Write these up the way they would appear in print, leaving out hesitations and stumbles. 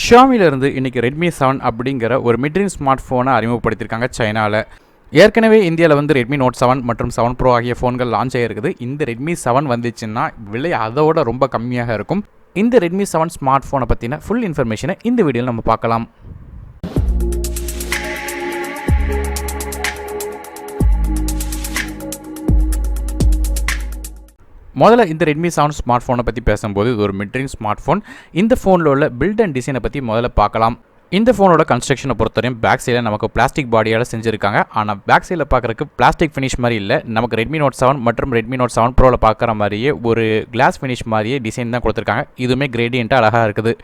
ஷாமிலிருந்து இன்றைக்கி ரெட்மி 7 அப்படிங்கிற ஒரு மிட்ரேஞ்ச் ஸ்மார்ட் ஃபோனை அறிமுகப்படுத்தியிருக்காங்க சைனாவில். ஏற்கனவே இந்தியாவில் வந்து ரெட்மி நோட் 7 மற்றும் 7 ப்ரோ ஆகிய ஃபோன்கள் லான்ச் ஆகிருக்குது. இந்த ரெட்மி 7 வந்துச்சுன்னா விலை அதோட ரொம்ப கம்மியாக இருக்கும். இந்த ரெட்மி 7 ஸ்மார்ட் ஃபோனை பற்றின ஃபுல் இன்ஃபர்மேஷனை இந்த வீடியோவில் நம்ம பார்க்கலாம். முதல்ல இந்த ரெட்மி 7 ஸ்மார்ட் ஃபோனை பற்றி பேசும்போது இது ஒரு மிட்ரேஞ்ச் ஸ்மார்ட் ஃபோன். இந்த ஃபோனில் உள்ள பில்ட் அண்ட் டிசைனை பற்றி முதல்ல பார்க்கலாம். இந்த ஃபோனோட கன்ஸ்ட்ரக்ஷனை பொறுத்தவரையும் பேக் சைடில் நமக்கு பிளாஸ்டிக் பாடியால் செஞ்சுருக்காங்க. ஆனால் பேக் சைடில் பார்க்குறதுக்கு பிளாஸ்டிக் ஃபினிஷ் மாதிரி இல்லை, நமக்கு ரெட்மி நோட் 7 மற்றும் ரெட்மி நோட் 7 ப்ரோவில் பார்க்குற மாதிரியே ஒரு கிளாஸ் ஃபினிஷ் மாதிரியே டிசைன் தான் கொடுத்துருக்காங்க. இதுவுமே கிரேடியண்ட்டாக அழகாக இருக்குது.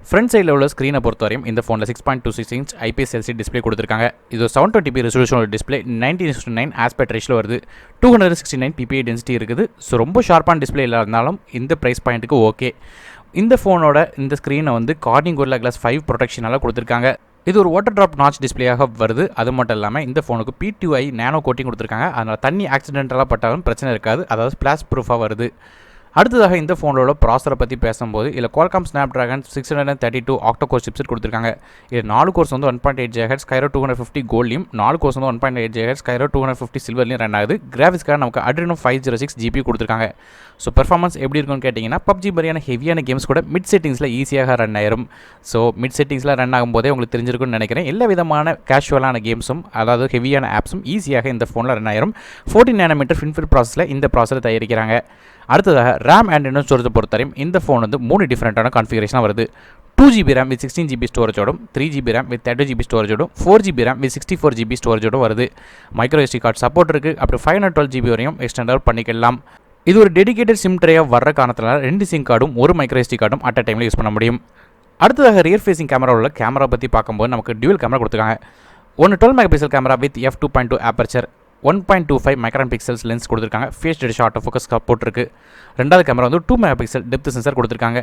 ஃப்ரண்ட் சைடில் உள்ள ஸ்க்ரீனை பொறுத்தவரையும் இந்த ஃபோனில் 6.26 இன்ச் IPS LCD டிஸ்பிளே கொடுத்துருக்காங்க. இது 720p ரெசல்யூஷனோட டிஸ்பிளே 19:9 ஆஸ்பெக்ட் ரேஷியோவில் வருது. 269 ppi டென்சிட்டி இருக்குது. ஸோ ரொம்ப ஷார்ப்பான டிஸ்பிளே இல்லாதனாலும் இந்த ப்ரைஸ் பாயிண்ட்டுக்கு ஓகே. இந்த ஃபோனோட இந்த ஸ்க்ரீனை வந்து கார்னிங் கோரில்லா கிளாஸ் 5 ப்ரொடெக்ஷனால் கொடுத்துருக்காங்க. இது ஒரு வாட்டர் ட்ராப் நாச் டிஸ்பிளேயாக வருது. அது மட்டும் இல்லாமல் இந்த ஃபோனுக்கு P2i நேனோ கோட்டிங் கொடுத்துருக்காங்க. அதனால் தண்ணி ஆக்சிடென்டலாக பட்டாலும் பிரச்சனை இருக்காது, அதாவது ஸ்பிளாஷ் ப்ரூஃபாக வருது. அடுத்ததாக இந்த ஃபோனோட ப்ராசரை பற்றி பேசும்போது இதில் Qualcomm Snapdragon 632 ஆக்டோகோர் சிப்செட் கொடுத்துருக்காங்க. இதில் 4 கோர்ஸ் வந்து 1.8 GHz Kryo 250 கோல்ட்லையும் 4 கோர்ஸ் வந்து 1.8 GHz Kryo 250 சில்வர்லையும் ரன் ஆகுது. கிராஃபிக்ஸ்க்காக நமக்கு Adreno 506 GPU கொடுத்துருக்காங்க. ஸோ பெர்ஃபார்மன்ஸ் எப்படி இருக்குன்னு கேட்டிங்கன்னா PUBG மாதிரியான ஹெவியான கேம்ஸ் கூட மிட் செட்டிங்ஸில் ஈஸியாக ரன் ஆயிரும். ஸோ மிட் செட்டிங்ஸில் ரன் ஆகும்போதே உங்களுக்கு தெரிஞ்சிருக்குன்னு நினைக்கிறேன். எல்லா விதமான கேஷுவலான கேம்ஸும் அதாவது ஹெவியான ஆப்ஸும் ஈஸியாக இந்த ஃபோனில் ரன் ஆயிரும். 14 nm FinFET ப்ராசஸில் இந்த ப்ராசரை தயாரிக்கிறாங்க. அடுத்ததாக RAM அண்ட் இன்னும் ஸ்டோரேஜ் பொறுத்தவரையும் இந்த ஃபோன் வந்து 3 டிஃப்ரெண்ட்டான கான்ஃபிகரேஷனாக வருது. 2GB RAM with 16GB ஸ்டோரேஜோடும், 3GB RAM with 30GB ஸ்டோரேஜோடும், 4GB RAM with 64GB ஸ்டோரேஜோடும் வருது. மைக்ரோ SD கார்டு சப்போர்ட் இருக்குது. அப்படி 512GB வரையும் எக்ஸ்டெண்டர் பண்ணிக்கலாம். இது ஒரு டெடிகேட்டட் சிம் ட்ரேயாக வர்ற காரணத்தினால 2 சிம் கார்டும் ஒரு மைக்ரோ SD கார்டும் அட் அ டைமில் யூஸ் பண்ண முடியும். அடுத்ததாக ரியர் ஃபேசிங் கேமரா உள்ள கேமரா பற்றி பார்க்கும்போது நமக்கு டியூவல் கேமரா கொடுத்துருக்காங்க. ஒன்று 12 MP camera with f2.2 aperture, 1.25 micron pixels lens கொடுத்துருக்காங்க. ஃபேஸ் டெட் ஷார்ட் ஃபோக்கஸ் சப்போர்ட் இருக்குது. ரெண்டாவது கேமரா வந்து 2 MP டெப்த் சென்சார் கொடுத்துருக்காங்க.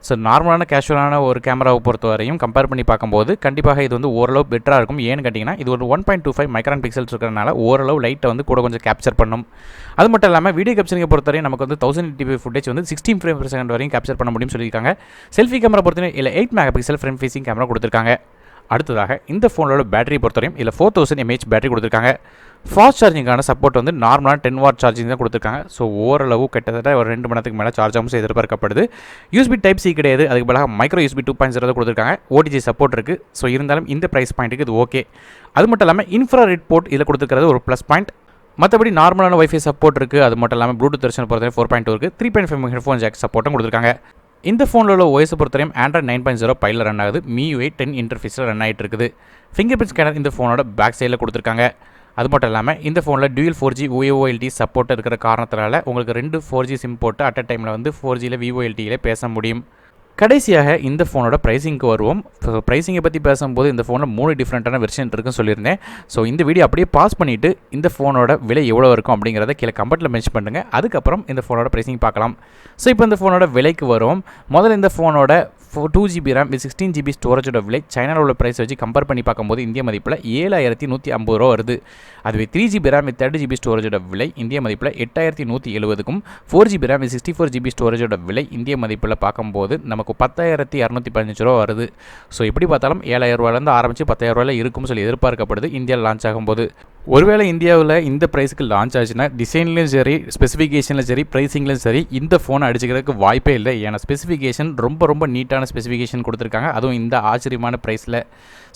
ஸோ நார்மலான கேஷுவலான ஒரு கேமராவை பொறுத்த வரையும் கம்பேர் பண்ணி பார்க்கும்போது கண்டிப்பாக இது வந்து ஓரளவு பெட்டராக இருக்கும். ஏன்னு கேட்டிங்கன்னா இது ஒரு 1.25 மைக்ரான் பிக்சல்ஸ் இருக்கிறனால ஓரளவு லைட்டை வந்து கூட கொஞ்சம் கேப்சர் பண்ணும். அது மட்டும் இல்லாமல் வீடியோ கேப்சரிங்கை பொறுத்தவரையும் நமக்கு வந்து 1080p ஃபுட்டேஜ் வந்து 16 frames/second வரையும் கேப்சர் பண்ண முடியும்னு சொல்லியிருக்காங்க. செல்ஃபி கேமரா பொறுத்தவரை இல்லை 8 MP ஃப்ரண்ட் ஃபேசிங் கேமரா கொடுத்துருக்காங்க. அடுத்ததாக இந்த ஃபோனோட பேட்டரி பொறுத்தவரையும் இதில் 4000 mAh பேட்டரி கொடுத்துருக்காங்க. ஃபாஸ்ட் சார்ஜிங்கான சப்போர்ட் வந்து நார்மலாக 10 வாட் சார்ஜிங் தான் கொடுத்துருக்காங்க. ஸோ ஓரளவு கிட்டத்தட்ட ஒரு 2 மணி நேரத்துக்கு மேலே சார்ஜ் ஆகும் எதிர்பார்க்கப்படுது. USB Type-C கிடையாது, அதுக்கு பதிலாக மைக்ரோ USB 2.0 தான் கொடுத்துருக்காங்க. OTG சப்போர்ட் இருக்குது. ஸோ இருந்தாலும் இந்த ப்ரைஸ் பாயிண்ட்டுக்கு இது ஓகே. அது மட்டும் இல்லாமல் இன்ஃப்ராரெட் போர்ட் இதில் கொடுத்துருக்கிறது ஒரு ப்ளஸ் பாயிண்ட். மற்றபடி நார்மலான வைஃபை சப்போர்ட் இருக்குது. அது மட்டும் இல்லாமல் ப்ளூடூத் வெர்ஷன் பொறுத்தவரை 4.2 இருக்குது. 3.5 ஹெட்ஃபோன் ஜாக் சப்போர்ட்டும் கொடுத்துருக்காங்க. இந்த ஃபோனில் உள்ள OS பொறுத்தவரையும் Android 9.0 பையில் ரன் ஆகுது. MIUI 10 இன்டர்ஃபேஸில் ரன் ஆகிட்டு இருக்குது. ஃபிங்கர் பிரிண்ட் ஸ்கேனர் இந்த ஃபோனோட பேக் சைடில் கொடுத்துருக்காங்க. அது மட்டும் இல்லாமல் இந்த ஃபோனில் டியூயல் 4G VoLTE சப்போர்ட் இருக்கிற காரணத்தினால உங்களுக்கு 2 4G சிம் போட்டு அட் அ டைமில் வந்து 4Gயில் VoLTEயில் பேச முடியும். கடைசியாக இந்த ஃபோனோட ப்ரைஸிங்க்கு வருவோம். ப்ரைஸிங்கை பற்றி பேசும்போது இந்த ஃபோனில் 3 டிஃப்ரெண்ட்டான வெர்ஷன் இருக்குன்னு சொல்லியிருந்தேன். ஸோ இந்த வீடியோ அப்படியே பாஸ் பண்ணிவிட்டு இந்த ஃபோனோட விலை எவ்வளோ இருக்கும் அப்படிங்கிறத கீழே கமெண்ட்டில் மென்ஷன் பண்ணுங்கள். அதுக்கப்புறம் இந்த ஃபோனோட ப்ரைஸிங் பார்க்கலாம். ஸோ இப்போ இந்த ஃபோனோட விலைக்கு வரும். முதல்ல இந்த ஃபோனோட 2GB RAM வித் 16GB ஸ்டோரேஜோட விலை சைனாவில் உள்ள ப்ரைஸ் வச்சு கம்பேர் பண்ணி பார்க்கும்போது இந்திய மதிப்பில் 7150 ரூபா வருது. அதுவே 3GB RAM வித் 30GB ஸ்டோரேஜோட விலை இந்திய மதிப்பில் 8170க்கும், 4GB RAM வித் 64GB ஸ்டோரேஜோட விலை இந்திய மதிப்பில் பார்க்கும்போது நமக்கு 10,215 ரூபா வருது. ஸோ எப்படி பார்த்தாலும் 7000 ரூபாயிலேருந்து ஆரம்பித்து 10,000 ரூபாயில் இருக்கும்னு சொல்லி எதிர்பார்க்கப்படுது இந்தியாவில் லான்ச் ஆகும்போது. ஒருவேளை இந்தியாவில் இந்த ப்ரைஸுக்கு லான்ச் ஆச்சுன்னா டிசைன்லையும் சரி, ஸ்பெசிஃபிகேஷன்லையும் சரி, ப்ரைஸிங்லையும் சரி இந்த ஃபோனை அடிச்சுக்கிறதுக்கு வாய்ப்பே இல்லை. ஏன்னா ஸ்பெசிஃபிகேஷன் ரொம்ப நீட்டான ஸ்பெசிஃபிகேஷன் கொடுத்துருக்காங்க, அதுவும் இந்த ஆச்சரியமான ப்ரைஸில்.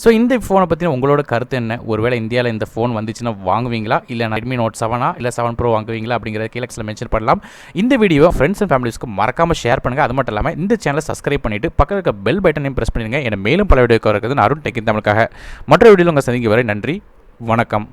ஸோ இந்த ஃபோனை பற்றின உங்களோட கருத்து என்ன? ஒருவேளை இந்தியாவில் இந்த ஃபோன் வந்துச்சுன்னா வாங்குவீங்களா, இல்லை ரெட்மி நோட் 7 இல்லை 7 ப்ரோ வாங்குவீங்களா அப்படிங்கிறத கீழே மென்ஷன் பண்ணலாம். இந்த வீடியோ ஃப்ரெண்ட்ஸ் அண்ட் ஃபேமிலிஸ்க்கு மறக்காமல் ஷேர் பண்ணுங்கள். அது மட்டும் இல்லாமல் இந்த சேனலை சப்ஸ்கிரைப் பண்ணிவிட்டு பக்கத்தில் இருக்க பெல் பட்டனையும் ப்ரெஸ் பண்ணிடுங்க. என்னை மேலும் பல வீடியோ இருக்குது அருண் டெக் தமிழுக்காக. மற்ற வீடியோவில் உங்கள் சந்திக்கும் வரை நன்றி, வணக்கம்.